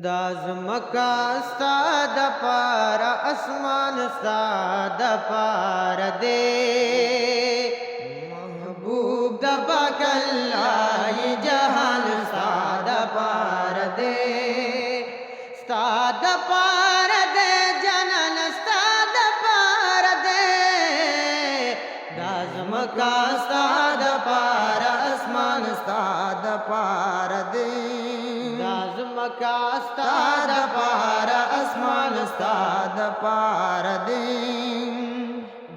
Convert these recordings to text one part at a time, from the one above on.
दाज़मका स्ताद पार अस्मान स्ताद पार दे महबूब दबा कल्लाई जहान स्ताद पार दे स्ताद पार दे जनन स्ताद पार दे दाज़मका स्ताद पार अस्मान स्ताद पार दे दाज़मका स्ताद पार अस्मान स्ताद पार दे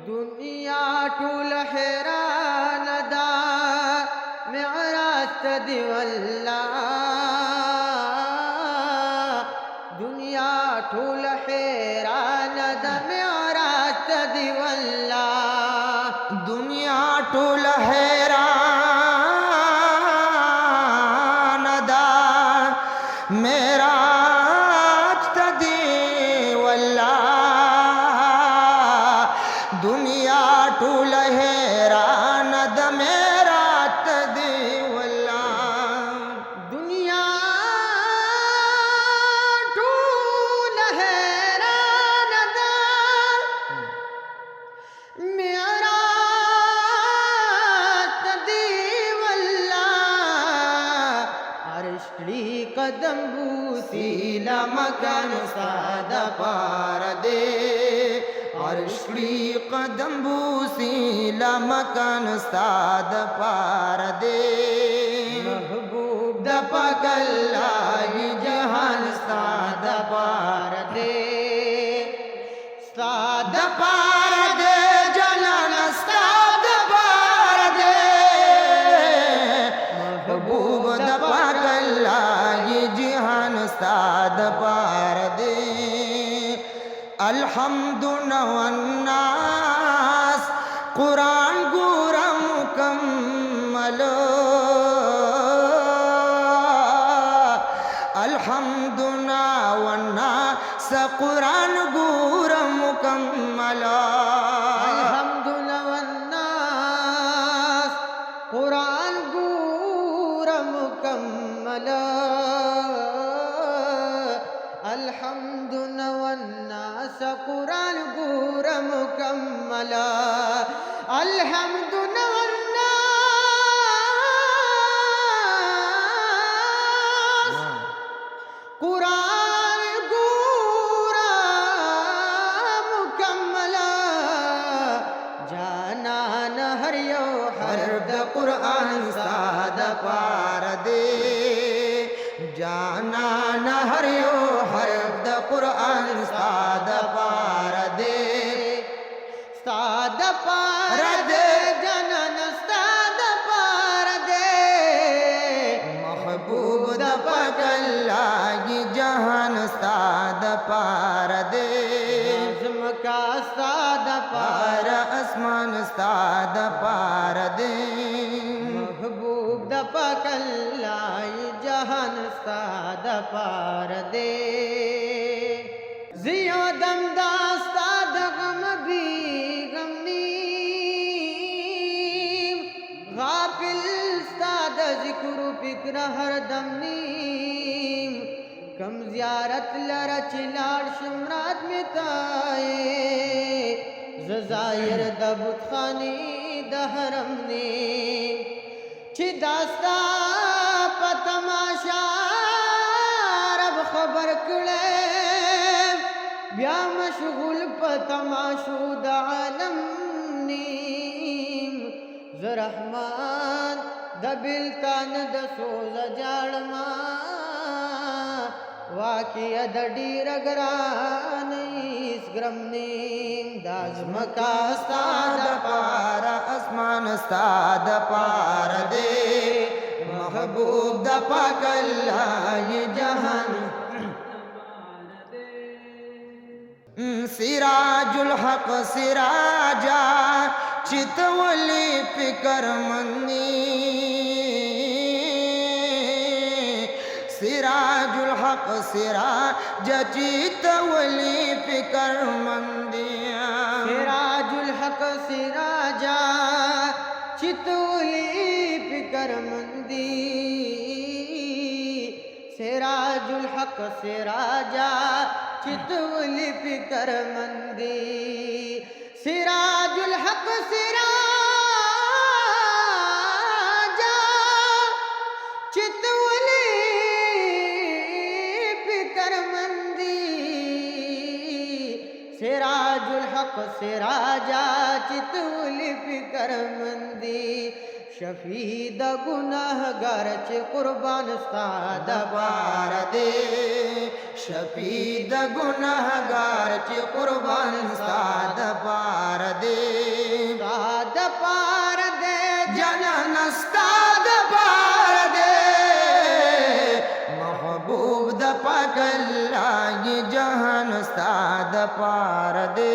दुनिया टूल हैरान दा मेराज दिवल्ला दुनिया टूल हैरान दा मेराज दिवल्ला दुनिया टूल हैरान दा मेरा वल्ला दुनिया टूल हैरान दा मेरा वल्ला दुनिया टूल हैरान दा मेरा दिवल्ला अर्शली कदम बूसीला मकान साद पार दे अर्शली कदम बूसीला मकान साद पार दे महबूब दपा कल्लाई जहान साद पार दे साद पार दे जलन साद पार दे महबूब दपा कल्लाई जहान साद पार दे अल्हम्दुलिल्लाह कुरान गुरा मुकम्मल अल्हम्दुलिल्लाह कुरान गुरा मुकम्मल अल्हम्दुलिल्लाह कुरान गूर मुकम्मल अल्हम्दुलिल्लाह कुरान गूर मुकम्मल अल्हम्दुलिल्लाह कुरान गूरा मुकम्मल जाना न हरियो हरद कुरान साद पार दे जाना न हरियो हरद कुरान साद पार दे साद पार दे जनन साद पार दे महबूब दपा कल्लाई जहान साद पार दे दाज़मका साद पार आसमान साद पार दे महबूब दपा कल्लाई जहान साद पार दे जिया दमदा साद गम भी गमनीम गाफिल साद जिक्र फिक्र हर दम नीम कम जियारत लरच लाड़ शमरात में ताए ज़ाहिर दबुत खानी दहरम ने छि दास्ता पतमाशा रब खबर कड़े ब्या मशगुल पतमाशूद आलम नीम ज़रहमान दबिल तान दसोज जाड़मा वाकिया दडी रगरान इस ग्रम नीम दाज़मका साद पार आसमान साद पार दे महबूब दपा कल्लाई जहान सिराजुल हक सिराजा चितवली फिकर मंदी सिराजुल हक सिराज चितवली फिकर मंदिया सिराजुल हक सिराजा चितौली फिकर मंदी सिराजुल हक सिराजा चितवली फिकर मंदी सिराजुल हक सिराजा चितवली फिकर मंदी सिराजुल हक सिराजा चितवली फिकर मंदी शफीद गुनाहगार चे कुर्बान साद पार दे शफीद गुनाहगार चे कुर्बान साद पार दे साद पार दे जनन साद पार दे महबूब द पगल्ला ये जहान साद पार दे